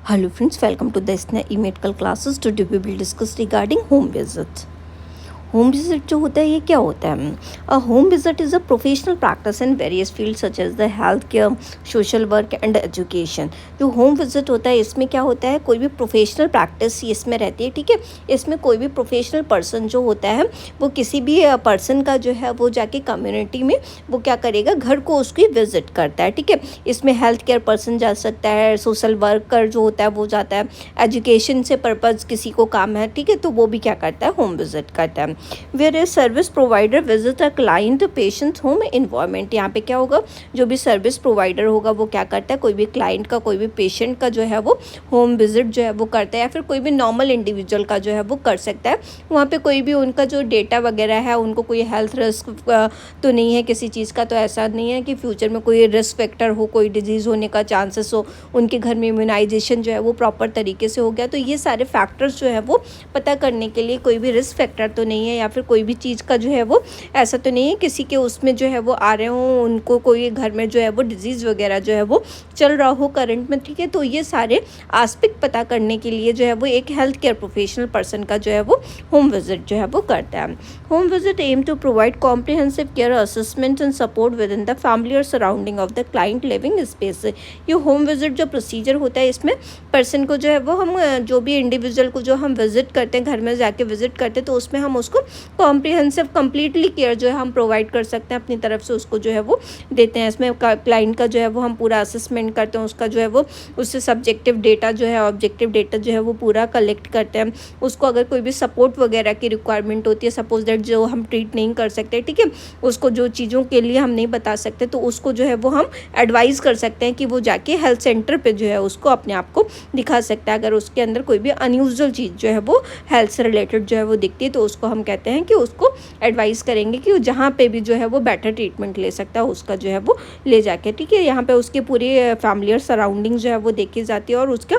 Hello friends, welcome to the SNA e-medical classes. Today we will discuss regarding home visit. Home visit जो होता है ये क्या होता है? A home visit is a professional practice in various field such as the health care, social work and education. जो home visit होता है इसमें क्या होता है, कोई भी प्रोफेशनल प्रैक्टिस इसमें रहती है. ठीक है, इसमें कोई भी प्रोफेशनल पर्सन जो होता है वो किसी भी पर्सन का जो है वो जाके कम्युनिटी में वो क्या करेगा, घर को उसकी विजिट करता है. ठीक है, इसमें हेल्थ केयर पर्सन जा सकता है, सोशल वर्कर जो होता है वो जाता है, एजुकेशन से पर्पज़ किसी को काम है. ठीक है, तो वो भी क्या करता है, होम विजिट करता है. Where a service provider visit a client patient home environment. यहाँ पे क्या होगा, जो भी सर्विस प्रोवाइडर होगा वो क्या करता है, कोई भी क्लाइंट का, कोई भी पेशेंट का जो है वो होम विजिट जो है वो करता है, या फिर कोई भी नॉर्मल इंडिविजुअल का जो है वो कर सकता है. वहाँ पे कोई भी उनका जो डेटा वगैरह है, उनको कोई हेल्थ रिस्क तो नहीं है किसी चीज़ का, तो ऐसा नहीं है कि फ्यूचर में कोई रिस्क फैक्टर हो, कोई डिजीज़ होने का चांसेस हो, उनके घर में इम्यूनाइजेशन जो है वो प्रॉपर तरीके से हो गया. तो ये सारे फैक्टर्स जो है वो पता करने के लिए, कोई भी रिस्क फैक्टर तो नहीं है या फिर कोई भी चीज़ का जो है वो ऐसा तो नहीं है किसी के उसमें जो है वो आ रहे हों, उनको कोई घर में जो है वो डिजीज़ वगैरह जो है वो चल रहा हो करंट में. ठीक है, तो ये सारे आस्पेक्ट पता करने के लिए जो है वो एक हेल्थ केयर प्रोफेशनल पर्सन का जो है वो होम विजिट जो है वो करता है. Home visit aim to provide comprehensive care assessment and support within the family or surrounding of the client living space. ये होम विजिट जो प्रोसीजर होता है इसमें पर्सन को जो है वो हम जो भी इंडिविजुअल को जो हम विजिट करते हैं, घर में जाके विजिट करते हैं, तो उसमें हम उसको कॉम्प्रिहेंसिव कंप्लीटली केयर जो है हम प्रोवाइड कर सकते हैं, अपनी तरफ से उसको जो है वो देते हैं. इसमें क्लाइंट का जो है वो हम पूरा असेसमेंट करते हैं, उसका जो है वो उससे सब्जेक्टिव डेटा जो है, ऑब्जेक्टिव डेटा जो है वो पूरा कलेक्ट करते हैं. उसको अगर कोई भी सपोर्ट वगैरह की रिक्वायरमेंट होती है, सपोज दैट जो हम ट्रीट नहीं कर सकते, ठीक है, उसको जो चीज़ों के लिए हम नहीं बता सकते, तो उसको जो है वो हम एडवाइज़ कर सकते हैं कि वो जाके हेल्थ सेंटर पे जो है उसको अपने आप को दिखा सकता है. अगर उसके अंदर कोई भी अनयूजुअल चीज़ जो है वो हेल्थ से रिलेटेड जो है वो दिखती है, तो उसको हम कहते हैं कि उसको एडवाइस करेंगे कि जहाँ पे भी जो है वो बेटर ट्रीटमेंट ले सकता है, उसका जो है वो ले जाके. ठीक है, यहाँ पे उसकी पूरी फैमिली और सराउंडिंग जो है वो देखी जाती है, और उसका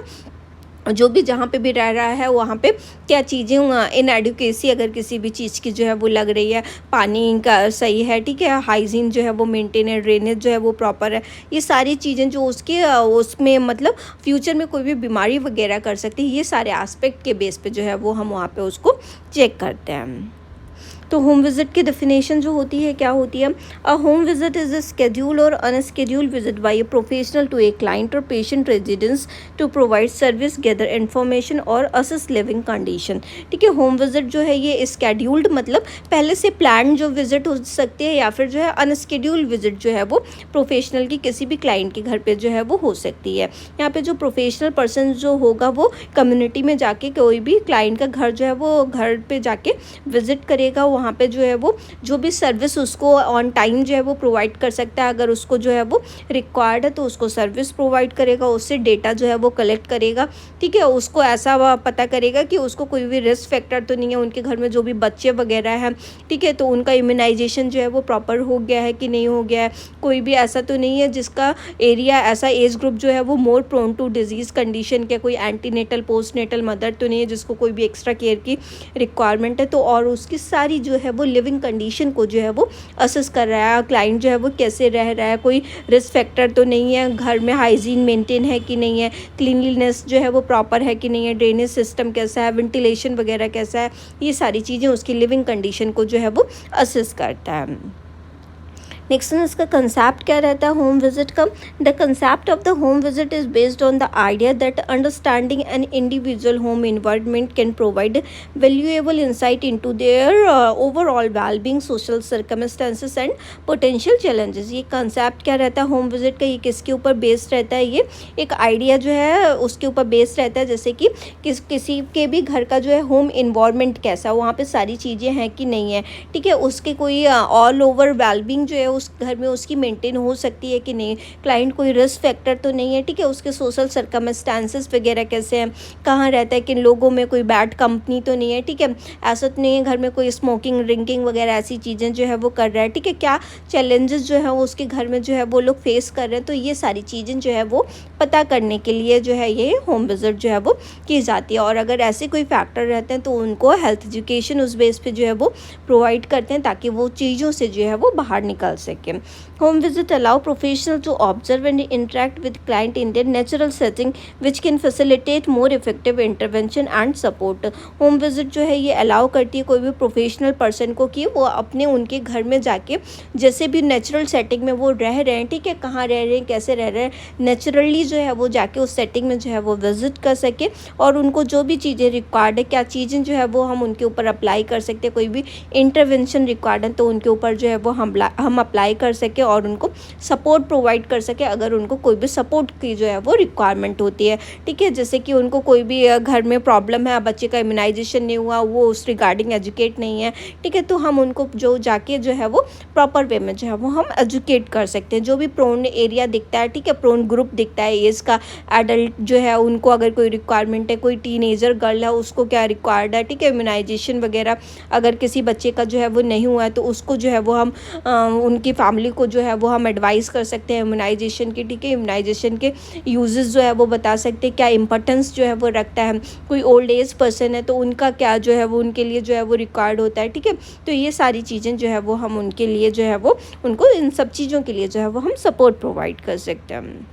जो भी जहाँ पे भी रह रहा है वहाँ पे क्या चीज़ें इन एडुकेसी अगर किसी भी चीज़ की जो है वो लग रही है, पानी का सही है, ठीक है, हाइजीन जो है वो मेंटेन है, ड्रेनेज जो है वो प्रॉपर है, ये सारी चीज़ें जो उसके उसमें मतलब फ्यूचर में कोई भी बीमारी वगैरह कर सकती है, ये सारे एस्पेक्ट के बेस पे जो है वो हम वहाँ पे उसको चेक करते हैं. तो होम विजिट की डेफिनेशन जो होती है क्या होती है, a home visit is a schedule और unschedule visit by a professional to a client और patient residence to provide service, gather information और असेस लिविंग कंडीशन. ठीक है, होम विजिट जो है ये स्केड्यूल्ड मतलब पहले से प्लान जो विजिट हो सकती है, या फिर जो है अनस्केड्यूल विजिट जो है वो प्रोफेशनल की किसी भी क्लाइंट के घर पे जो है वो हो सकती है. यहाँ पे जो प्रोफेशनल पर्सन जो होगा वो कम्युनिटी में जाके कोई भी क्लाइंट का घर जो है वो घर पे जाके विजिट करेगा, वहाँ पे जो है वो जो भी सर्विस उसको ऑन टाइम जो है वो प्रोवाइड कर सकता है. अगर उसको जो है वो रिक्वायर्ड है तो उसको सर्विस प्रोवाइड करेगा, उससे डेटा जो है वो कलेक्ट करेगा. ठीक है, उसको ऐसा पता करेगा कि उसको कोई भी रिस्क फैक्टर तो नहीं है, उनके घर में जो भी बच्चे वगैरह हैं, ठीक है, तो उनका इम्यूनाइजेशन जो है वो प्रॉपर हो गया है कि नहीं हो गया है, कोई भी ऐसा तो नहीं है जिसका एरिया ऐसा एज ग्रुप जो है वो more prone to disease condition के, कोई एंटीनेटल पोस्टनेटल मदर तो नहीं है जिसको कोई भी एक्स्ट्रा केयर की रिक्वायरमेंट है. तो और उसकी सारी जो है वो लिविंग कंडीशन को जो है वो असेस कर रहा है, क्लाइंट जो है वो कैसे रह रहा है, कोई रिस्क फैक्टर तो नहीं है, घर में हाइजीन मेंटेन है कि नहीं है, क्लीनलीनेस जो है वो प्रॉपर है कि नहीं है, ड्रेनेज सिस्टम कैसा है, वेंटिलेशन वगैरह कैसा है, ये सारी चीज़ें उसकी लिविंग कंडीशन को जो है वो असेस करता है. नेक्स्ट इसका कंसेप्ट क्या रहता है होम विजिट का. The concept of the home visit is based on the idea that understanding an individual home environment can provide valuable insight into their overall wellbeing, social circumstances and potential challenges. ये concept क्या रहता है home visit का, ये किसके ऊपर based रहता है, ये एक आइडिया जो है उसके ऊपर बेस्ड रहता है, जैसे कि किसी के भी घर का जो है होम इन्वायरमेंट कैसा, वहाँ पे सारी चीज़ें हैं कि नहीं है, ठीक है, उसके कोई ऑल ओवर वेलबींग जो है उस घर में उसकी मेंटेन हो सकती है कि नहीं, क्लाइंट कोई रिस्क फैक्टर तो नहीं है, ठीक है, उसके सोशल सर्कमस्टांसेस वगैरह कैसे हैं, कहाँ रहता है, किन लोगों में कोई बैड कंपनी तो नहीं है, ठीक है, ऐसा तो नहीं है घर में कोई स्मोकिंग ड्रिंकिंग वगैरह ऐसी चीज़ें जो है वो कर रहा है, ठीक है, क्या चैलेंजेस जो है वो उसके घर में जो है वो लोग फेस कर रहे हैं. तो ये सारी चीज़ें जो है वो पता करने के लिए जो है ये होम विजिट जो है वो की जाती है. और अगर ऐसे कोई फैक्टर रहते हैं तो उनको हेल्थ एजुकेशन उस बेस पे जो है वो प्रोवाइड करते हैं, ताकि वो चीज़ों से जो है वो बाहर निकल सकें। Home visit allow professional to observe and interact with client in their natural setting which can facilitate more effective intervention and support. Home visit जो है ये अलाउ करती है कोई भी प्रोफेशनल पर्सन को कि वो अपने उनके घर में जाके जैसे भी नेचुरल सेटिंग में वो रह रहे हैं, ठीक है, कहाँ रह रहे हैं, कैसे रह रहे हैं, नेचुरली जो है वो जाके उस सेटिंग में जो है वो विजिट कर सके और उनको जो भी चीज़ें रिक्वायर्ड है, क्या चीज़ें जो है वो हम उनके ऊपर अप्लाई कर सकते हैं, कोई भी इंटरवेंशन रिक्वायर्ड है तो उनके ऊपर जो है वो हम अप्लाई कर सके और उनको सपोर्ट प्रोवाइड कर सके अगर उनको कोई भी सपोर्ट की जो है वो रिक्वायरमेंट होती है, ठीक है। जैसे कि उनको कोई भी घर में प्रॉब्लम है, बच्चे का इम्यूनाइजेशन नहीं हुआ, वो उस रिगार्डिंग एजुकेट नहीं है, ठीक है, तो हम उनको जो जाके जो है वो प्रॉपर वे में जो है वो हम एजुकेट कर सकते हैं। जो भी प्रोन एरिया दिखता है, ठीक है, प्रोन ग्रुप दिखता है एज का, एडल्ट जो है उनको अगर कोई रिक्वायरमेंट है, कोई टीनेजर गर्ल है उसको क्या रिक्वायर्ड है, ठीक है, इम्यूनाइजेशन वगैरह अगर किसी बच्चे का जो है वो नहीं हुआ है तो उसको जो है वो हम उनकी फैमिली को जो है वो हम एडवाइस कर सकते हैं इम्यूनाइजेशन की, ठीक है, इम्यूनाइजेशन के यूजेस जो है वो बता सकते हैं, क्या इंपॉर्टेंस जो है वो रखता है, कोई ओल्ड एज पर्सन है तो उनका क्या जो है वो उनके लिए जो है वो रिक्वायर्ड होता है, ठीक है। तो ये सारी चीज़ें जो है वो हम उनके लिए जो है वो उनको इन सब चीज़ों के लिए जो है वो हम सपोर्ट प्रोवाइड कर सकते हैं।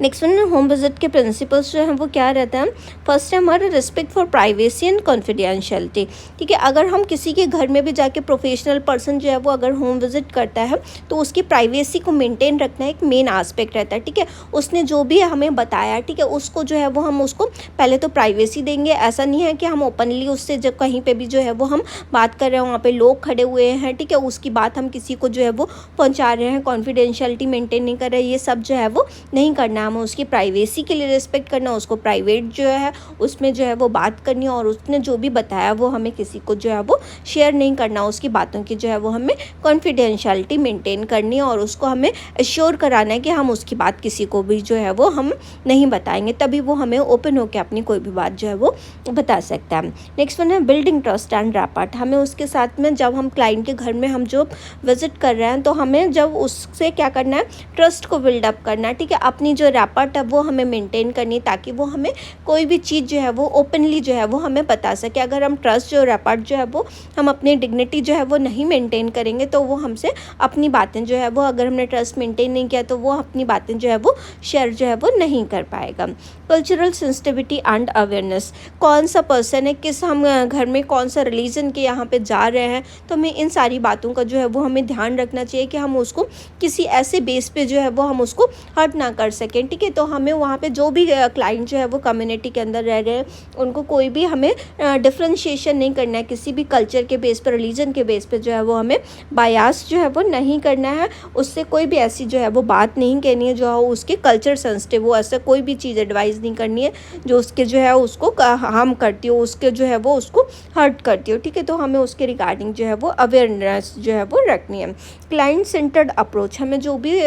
नेक्स्ट वन, होम विजिट के प्रिंसिपल्स जो हैं वो क्या रहता है। फर्स्ट है हमारा respect for privacy and confidentiality, ठीक है। अगर हम किसी के घर में भी जाके प्रोफेशनल पर्सन जो है वो अगर होम विजिट करता है तो उसकी प्राइवेसी को मेंटेन रखना एक मेन आस्पेक्ट रहता है, ठीक है। उसने जो भी हमें बताया, ठीक है, उसको जो है वो हम उसको पहले तो प्राइवेसी देंगे। ऐसा नहीं है कि हम ओपनली उससे जब कहीं पर भी जो है वो हम बात कर रहे हैं, वहाँ पर लोग खड़े हुए हैं, ठीक है, उसकी बात हम किसी को जो है वो पहुँचा रहे हैं, कॉन्फिडेंशियलिटी मेंटेन नहीं कर रहे हैं, ये सब जो है वो नहीं करना। हमें उसकी प्राइवेसी के लिए रिस्पेक्ट करना, उसको प्राइवेट जो है उसमें जो है वो बात करनी और उसने जो भी बताया वो हमें किसी को जो है वो शेयर नहीं करना, उसकी बातों की जो है वो हमें कॉन्फिडेंशियलिटी मेंटेन करनी और उसको हमें एश्योर कराना है कि हम उसकी बात किसी को भी जो है वो हम नहीं बताएंगे, तभी वो हमें ओपन होकर अपनी कोई भी बात जो है वो बता सकता है। नेक्स्ट वन है बिल्डिंग ट्रस्ट एंड रैपॉर्ट। हमें उसके साथ में जब हम क्लाइंट के घर में हम जो विजिट कर रहे हैं तो हमें जब उससे क्या करना है, ट्रस्ट को बिल्डअप करना है, ठीक है। अपनी जो रैपॉर्ट है वो हमें मेंटेन करनी ताकि वो हमें कोई भी चीज़ जो है वो ओपनली जो है वो हमें बता सके। अगर हम ट्रस्ट जो रैपॉर्ट जो है वो हम अपनी डिग्निटी जो है वो नहीं मेंटेन करेंगे तो वो हमसे अपनी बातें जो है वो, अगर हमने ट्रस्ट मेंटेन नहीं किया तो वो अपनी बातें जो है वो शेयर जो है वो नहीं कर पाएगा। कल्चरल सेंसिटिविटी एंड अवेयरनेस, कौन सा पर्सन है, किस हम घर में कौन सा रिलीजन के यहाँ पे जा रहे हैं, तो हमें इन सारी बातों का जो है वो हमें ध्यान रखना चाहिए कि हम उसको किसी ऐसे बेस पे जो है वो हम उसको हर्ट ना कर सकें, ठीक है। तो हमें वहाँ पे जो भी क्लाइंट जो है वो कम्युनिटी के अंदर रह रहे हैं उनको कोई भी हमें डिफ्रेंशिएशन नहीं करना है, किसी भी कल्चर के बेस पर, रिलीजन के बेस पर जो है वो हमें बायास जो है वो नहीं करना है, उससे कोई भी ऐसी जो है वो बात नहीं कहनी है जो उसके कल्चर सेंसिटिव हो, ऐसा कोई भी चीज़ एडवाइस नहीं करनी है जो उसके जो है उसको हार्म करती हो, उसके जो है वो उसको हर्ट करती हो, ठीक है। तो हमें उसके रिगार्डिंग जो है वो अवेयरनेस जो है वो रखनी है। क्लाइंट सेंटर्ड अप्रोच, हमें जो भी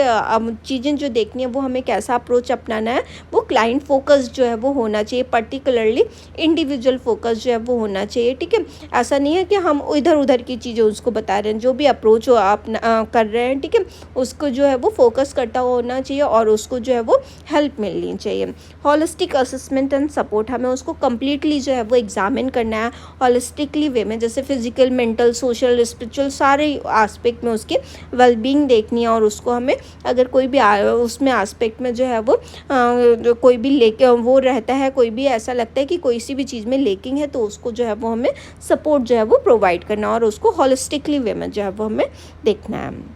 चीज़ें जो देखनी है वो हमें कैसा अप्रोच अपनाना है, वो क्लाइंट फोकस जो है वो होना चाहिए, पर्टिकुलरली इंडिविजुअल फोकस जो है वो होना चाहिए, ठीक है। ऐसा नहीं है कि हम इधर उधर की चीज़ें उसको बता रहे हैं, जो भी अप्रोच हो आप कर रहे हैं, ठीक है, उसको जो है वो फोकस करता होना चाहिए और उसको जो है वो हेल्प मिलनी चाहिए। हॉलिस्टिक असेसमेंट एंड सपोर्ट, हमें उसको कम्प्लीटली जो है वो एग्जामिन करना है हॉलिस्टिकली वे में, जैसे फिजिकल, मेंटल, सोशल, स्पिरिचुअल सारे एस्पेक्ट में उसकी वेलबींग देखनी है और उसको हमें अगर कोई भी उसमें एस्पेक्ट में जो है वो कोई भी लेके वो रहता है, कोई भी ऐसा लगता है कि कोई सी भी चीज़ में लेकिंग है तो उसको जो है वो हमें सपोर्ट जो है वो प्रोवाइड करना और उसको हॉलिस्टिकली वे में जो है वो हमें देखना है।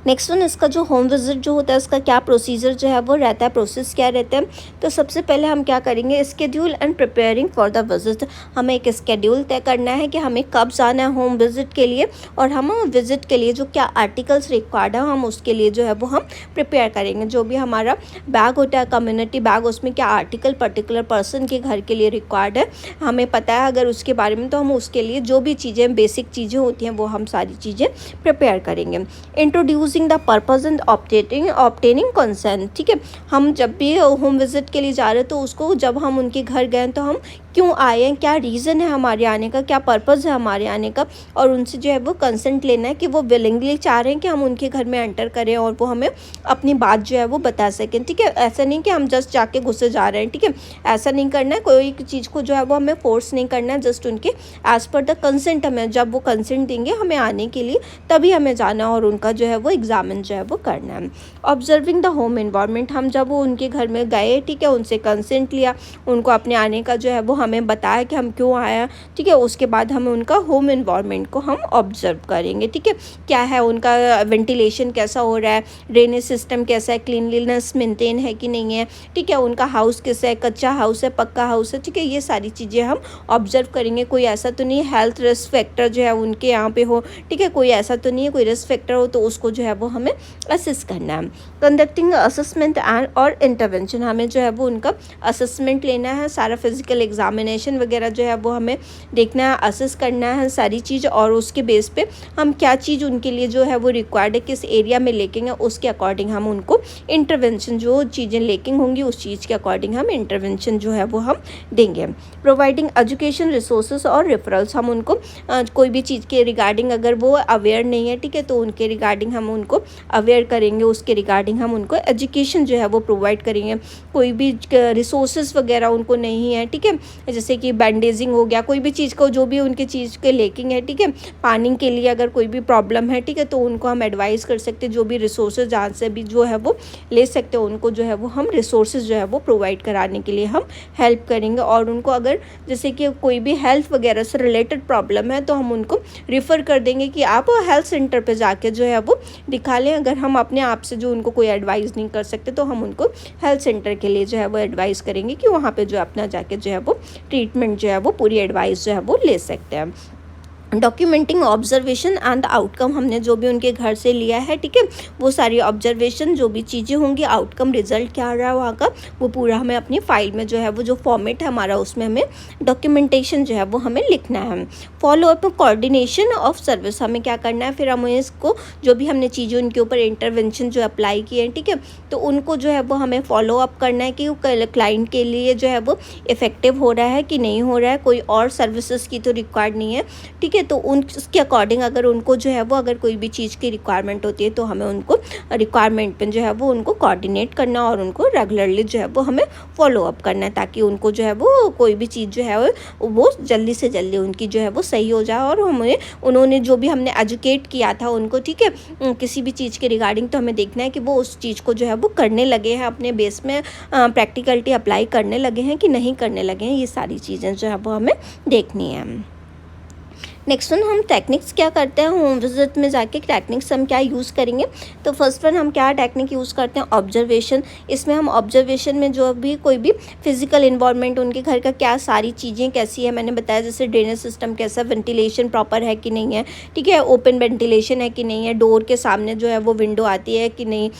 नेक्स्ट वन, इसका जो होम विजिट जो होता है उसका क्या प्रोसीजर जो है वो रहता है, प्रोसेस क्या रहता है। तो सबसे पहले हम क्या करेंगे, schedule and preparing for the visit, हमें एक स्केड्यूल तय करना है कि हमें कब जाना है होम विजिट के लिए और हम विजिट के लिए जो क्या आर्टिकल्स रिक्वायर्ड है हम उसके लिए जो है वो हम प्रिपेयर करेंगे। जो भी हमारा बैग होता है कम्युनिटी बैग, उसमें क्या आर्टिकल पर्टिकुलर पर्सन के घर के लिए रिक्वायर्ड है हमें पता है अगर उसके बारे में, तो हम उसके लिए जो भी चीज़ें बेसिक चीज़ें होती हैं वो हम सारी चीज़ें प्रिपेयर करेंगे। Introducing the purpose and obtaining consent, ठीक है। हम जब भी होम विजिट के लिए जा रहे हैं तो उसको जब हम उनके घर गए तो हम क्यों आए हैं, क्या रीज़न है हमारे आने का, क्या पर्पज़ है हमारे आने का, और उनसे जो है वो कंसेंट लेना है कि वो विलिंगली चाह रहे हैं कि हम उनके घर में एंटर करें और वो हमें अपनी बात जो है वो बता सकें, ठीक है। ऐसा नहीं कि हम जस्ट जाके घुसे जा रहे हैं, ठीक है, ऐसा नहीं करना है। कोई चीज़ को जो है वो हमें फोर्स नहीं करना है, जस्ट उनके एज़ पर द कंसेंट, हमें जब वो कंसेंट देंगे हमें आने के लिए तभी हमें जाना और उनका जो है वो एग्जामिन जो है वो करना है। ऑब्जर्विंग द होम इन्वायरमेंट, हम जब वो उनके घर में गए, ठीक है, उनसे कंसेंट लिया, उनको अपने आने का जो है वो हमें बताया कि हम क्यों आए हैं, ठीक है, उसके बाद हमें उनका होम इन्वायरमेंट को हम ऑब्जर्व करेंगे, ठीक है। क्या है उनका वेंटिलेशन कैसा हो रहा है, ड्रेनेज सिस्टम कैसा है, क्लीनलीनेस मेंटेन है कि नहीं है, ठीक है, उनका हाउस कैसा है, कच्चा हाउस है, पक्का हाउस है, ठीक है, ये सारी चीज़ें हम ऑब्जर्व करेंगे। कोई ऐसा तो नहीं है हेल्थ रिस्क फैक्टर जो है उनके यहाँ पे हो, ठीक है, कोई ऐसा तो नहीं है कोई रिस्क फैक्टर हो, तो उसको जो है वो हमें असेस करना है। कंडक्टिंग असेसमेंट एंड और इंटरवेंशन, हमें जो है वो उनका असेसमेंट लेना है, सारा फिजिकल एग्जामिनेशन वगैरह जो है वो हमें देखना है, असेस करना है सारी चीज़, और उसके बेस पे हम क्या चीज़ उनके लिए जो है वो रिक्वायर्ड है, किस एरिया में लेकिन उसके अकॉर्डिंग हम उनको इंटरवेंशन, जो चीज़ें लेकिन होंगी उस चीज़ के अकॉर्डिंग हम इंटरवेंशन जो है वो हम देंगे। प्रोवाइडिंग एजुकेशन रिसोर्सेज और रेफरल्स, हम उनको कोई भी चीज़ के रिगार्डिंग अगर वो अवेयर नहीं है, ठीक है, तो उनके रिगार्डिंग हम उनको अवेयर करेंगे, उसके रिगार्डिंग हम उनको एजुकेशन जो है वो प्रोवाइड करेंगे। कोई भी रिसोर्सेज वगैरह उनको नहीं है, ठीक है, जैसे कि बैंडेजिंग हो गया, कोई भी चीज़ को जो भी उनकी चीज़ के लेकिंग है, ठीक है, पानी के लिए अगर कोई भी प्रॉब्लम है, ठीक है, तो उनको हम एडवाइस कर सकते हैं, जो भी रिसोर्सेज जहाँ से भी जो है वो ले सकते हैं, उनको जो है वो हम रिसोर्सेज जो है वो प्रोवाइड कराने के लिए हम हेल्प करेंगे। और उनको अगर जैसे कि कोई भी हेल्थ वगैरह से रिलेटेड प्रॉब्लम है तो हम उनको रिफ़र कर देंगे कि आप हेल्थ सेंटर पे जाके जो है वो दिखा लें। अगर हम अपने आप से जो उनको कोई एडवाइस नहीं कर सकते तो हम उनको हेल्थ सेंटर के लिए जो है वो एडवाइस करेंगे कि वहाँ पे जो अपना जाके जो है वो ट्रीटमेंट जो है वो पूरी एडवाइस जो है वो ले सकते हैं। Documenting observation and the outcome, हमने जो भी उनके घर से लिया है, ठीक है, वो सारी ऑब्जर्वेशन जो भी चीज़ें होंगी, आउटकम रिजल्ट क्या आ रहा है वहाँ का, वो पूरा हमें अपनी फाइल में जो है वो जो फॉर्मेट है हमारा उसमें हमें डॉक्यूमेंटेशन जो है वो हमें लिखना है। Follow up coordination of service, हमें क्या करना है, फिर हमें इसको जो भी हमने चीज़ें उनके ऊपर इंटरवेंशन जो अप्लाई किए हैं, ठीक है, तो उनको जो है वो हमें फॉलो अप करना है कि क्लाइंट के लिए जो है वो इफ़ेक्टिव हो रहा है कि नहीं हो रहा है, कोई और सर्विसेज की तो रिक्वायर्ड नहीं है, ठीक है, तो उसके अकॉर्डिंग अगर उनको जो है वो अगर कोई भी चीज़ की रिक्वायरमेंट होती है तो हमें उनको रिक्वायरमेंट पे जो है वो उनको कोऑर्डिनेट करना और उनको रेगुलरली जो है वो हमें फॉलो अप करना है, ताकि उनको जो है वो कोई भी चीज़ जो है वो जल्दी से जल्दी उनकी जो है वो सही हो जाए। और हमें उन्होंने जो भी हमने एजुकेट किया था उनको, ठीक है, किसी भी चीज़ के रिगार्डिंग, तो हमें देखना है कि वो उस चीज़ को जो है वो करने लगे हैं, अपने बेस में प्रैक्टिकलिटी अप्लाई करने लगे हैं कि नहीं करने लगे हैं, ये सारी चीज़ें जो है वो हमें देखनी है। नेक्स्ट वन, हम टेक्निक्स क्या करते हैं होम विजिट में जाके, टेक्निक्स हम क्या यूज़ करेंगे। तो फर्स्ट वन हम क्या टेक्निक यूज़ करते हैं, ऑब्जर्वेशन। इसमें हम ऑब्जर्वेशन में जो भी कोई भी फिजिकल इन्वायरमेंट उनके घर का क्या सारी चीज़ें कैसी है, मैंने बताया जैसे ड्रेनेज सिस्टम कैसा, वेंटिलेशन प्रॉपर है कि नहीं है, ठीक है, ओपन वेंटिलेशन है कि नहीं है, डोर के सामने जो है वो विंडो आती है कि नहीं,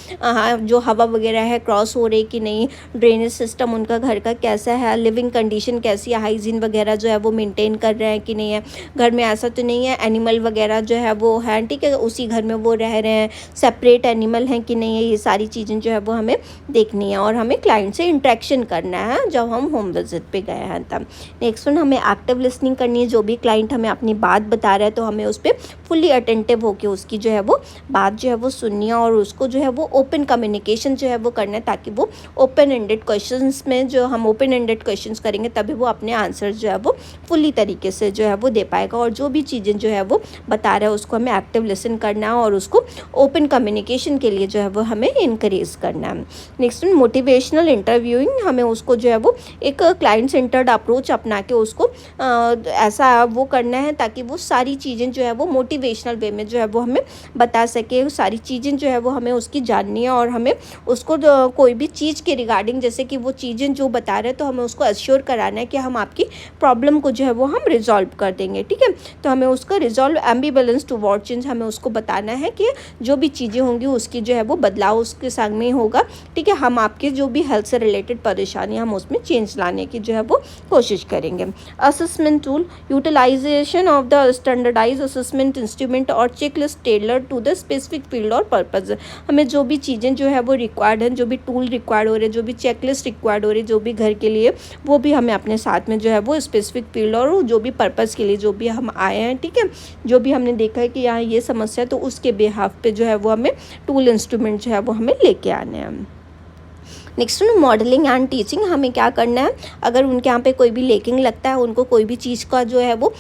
जो हवा वगैरह है क्रॉस हो रही कि नहीं, ड्रेनेज सिस्टम उनका घर का कैसा है, लिविंग कंडीशन कैसी है, हाइजीन वगैरह जो है वो मेंटेन कर रहे हैं कि नहीं है, घर में ऐसा तो नहीं है एनिमल वगैरह जो है वो है, ठीक है, उसी घर में वो रह रहे हैं, सेपरेट एनिमल हैं कि नहीं है, ये सारी चीज़ें जो है वो हमें देखनी है। और हमें क्लाइंट से इंटरेक्शन करना है जब हम होम विजिट पे गए हैं तब। नेक्स्ट वन, हमें एक्टिव लिसनिंग करनी है, जो भी क्लाइंट हमें अपनी बात बता रहा है तो हमें उस पर फुल्ली अटेंटिव होकर उसकी जो है वो बात जो है वो सुननी है और उसको जो है वो ओपन कम्युनिकेशन जो है वो करना है, ताकि वो ओपन एंडेड क्वेश्चंस में जो हम ओपन एंडेड क्वेश्चंस करेंगे तभी वो अपने आंसर जो है वो फुल्ली तरीके से जो है वो दे पाएगा। और जो भी चीज़ें जो है वो बता रहा है उसको हमें एक्टिव लिसन करना है और उसको ओपन कम्युनिकेशन के लिए जो है वो हमें इनकरेज करना है। नेक्स्ट मोटिवेशनल इंटरव्यूइंग, हमें उसको जो है वो एक क्लाइंट सेंटर्ड अप्रोच अपना के उसको ऐसा वो करना है ताकि वो सारी चीज़ें जो है वो मोटिवेशनल वे में जो है वो हमें बता सके, सारी चीज़ें जो है वो हमें उसकी जाननी है और हमें उसको कोई भी चीज़ के रिगार्डिंग जैसे कि वो चीज़ें जो बता रहे हैं तो हमें उसको एश्योर कराना है कि हम आपकी प्रॉब्लम को जो है वो हम रिजॉल्व कर देंगे, ठीक है। तो हमें उसका रिजॉल्व एम्बिवलेंस टुवर्ड चेंज, हमें उसको बताना है कि जो भी चीज़ें होंगी उसकी जो है वो बदलाव उसके संग में होगा, ठीक है। हम आपके जो भी हेल्थ से रिलेटेड परेशानी हम उसमें चेंज लाने की जो है वो कोशिश करेंगे। Assessment tool, utilization of the standardize assessment instrument or checklist tailor to the specific field or purpose. हमें जो भी चीज़ें जो है वो रिक्वायर्ड हैं, जो भी टूल रिक्वायर्ड हो रहे हैं, जो भी चेकलिस्ट रिक्वायर्ड हो रही है, जो भी घर के लिए, वो भी हमें अपने साथ में जो है वो स्पेसिफिक फील्ड और जो भी पर्पज़ के लिए जो भी हम आए हैं, ठीक है, जो भी हमने देखा है कि यहाँ ये समस्या है, तो उसके बिहाफ पे जो है वो हमें टूल इंस्ट्रूमेंट जो है वो हमें लेके आने हैं। नेक्स्ट मॉडलिंग एंड टीचिंग, हमें क्या करना है, अगर उनके यहाँ पे कोई भी लेकिंग लगता है, उनको कोई भी चीज़ का जो है वो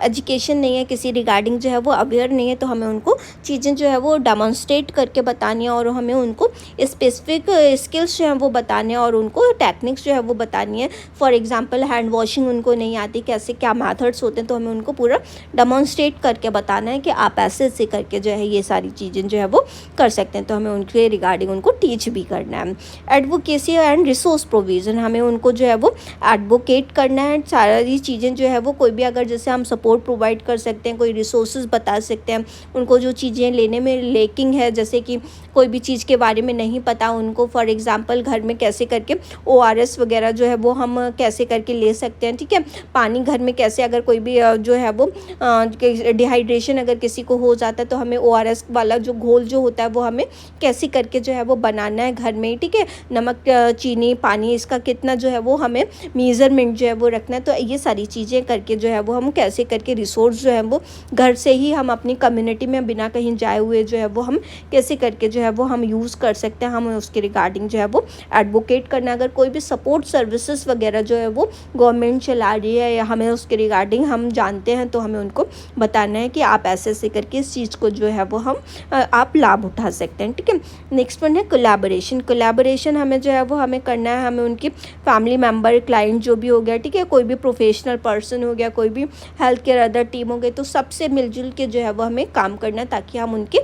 एजुकेशन नहीं है, किसी रिगार्डिंग जो है वो अवेयर नहीं है, तो हमें उनको चीज़ें जो है वो डेमोन्स्ट्रेट करके बतानी है और हमें उनको स्पेसिफिक स्किल्स जो है वो बताने हैं और उनको टेक्निक्स जो है वो बतानी है। फॉर एग्जांपल हैंड वॉशिंग उनको नहीं आती, कैसे क्या मेथड्स होते हैं, तो हमें उनको पूरा डेमोन्स्ट्रेट करके बताना है कि आप ऐसे ऐसे करके जो है ये सारी चीज़ें जो है वो कर सकते हैं, तो हमें उनके रिगार्डिंग उनको टीच भी करना है। एडवोकेसी एंड रिसोर्स प्रोविज़न, हमें उनको जो है वो एडवोकेट करना है, सारी चीज़ें जो है वो कोई भी अगर जैसे हम सपोर्ट प्रोवाइड कर सकते हैं, कोई रिसोर्सेज बता सकते हैं उनको, जो चीज़ें लेने में लेकिंग है, जैसे कि कोई भी चीज़ के बारे में नहीं पता उनको, फॉर एग्जांपल घर में कैसे करके ORS वगैरह जो है वो हम कैसे करके ले सकते हैं, ठीक है। पानी घर में कैसे, अगर कोई भी जो है वो डिहाइड्रेशन अगर किसी को हो जाता है तो हमें ORS वाला जो घोल जो होता है वो हमें कैसे करके जो है वो बनाना है घर में, ठीक है। नमक, चीनी, पानी, इसका कितना जो है वो हमें मेज़रमेंट जो है वो रखना है, तो ये सारी चीज़ें करके जो है वो हम कैसे करके रिसोर्स जो है वो घर से ही हम अपनी कम्युनिटी में बिना कहीं जाए हुए जो है वो हम कैसे करके जो है वो हम यूज़ कर सकते हैं, हम उसके रिगार्डिंग जो है वो एडवोकेट करना। अगर कोई भी सपोर्ट सर्विसेज वगैरह जो है वो गवर्नमेंट चला रही है या हमें उसके रिगार्डिंग हम जानते हैं, तो हमें उनको बताना है कि आप ऐसे ऐसे करके इस चीज़ को जो है वो हम आप लाभ उठा सकते हैं, ठीक है। नेक्स्ट वन है कोलैबोरेशन। कोलैबोरेशन हमें जो है वो हमें करना है, हमें उनकी फैमिली मेम्बर, क्लाइंट जो भी हो गया, ठीक है, कोई भी प्रोफेशनल पर्सन हो गया, कोई भी हेल्थ केयर अदर टीम हो गई, तो सबसे मिलजुल के जो है वो हमें काम करना है, ताकि हम उनके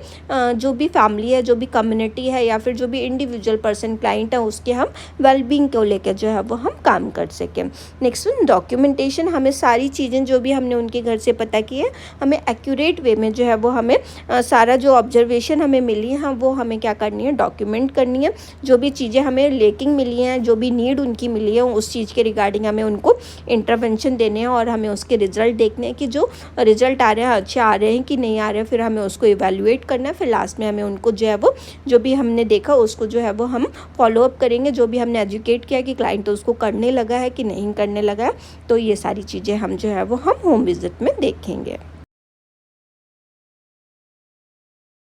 जो भी फैमिली है, जो भी कम्युनिटी है या फिर जो भी इंडिविजुअल पर्सन क्लाइंट है, उसके हम वेलबींग को लेकर जो है वो हम काम कर सकें। नेक्स्ट वन डॉक्यूमेंटेशन, हमें सारी चीज़ें जो भी हमने उनके घर से पता की है, हमें एक्यूरेट वे में जो है वो हमें सारा जो ऑब्जर्वेशन हमें मिली है वो हमें क्या करनी है, डॉक्यूमेंट करनी है। जो भी चीज़ें हमें लेकिंग मिली हैं, जो भी नीड उनकी मिली है, उस चीज़ के रिगार्डिंग हमें उनको इंटरवेंशन देने हैं और हमें उसके रिजल्ट देखने हैं कि जो रिजल्ट आ रहे हैं अच्छे आ रहे हैं कि नहीं आ रहे हैं, फिर हमें उसको इवैल्यूएट करना है। फिर लास्ट में हमें उनको जो है वो जो भी हमने देखा उसको जो है वो हम फॉलोअप करेंगे, जो भी हमने एजुकेट किया कि क्लाइंट उसको करने लगा है कि नहीं करने लगा है, तो ये सारी चीज़ें हम जो है वो हम होम विजिट में देखेंगे।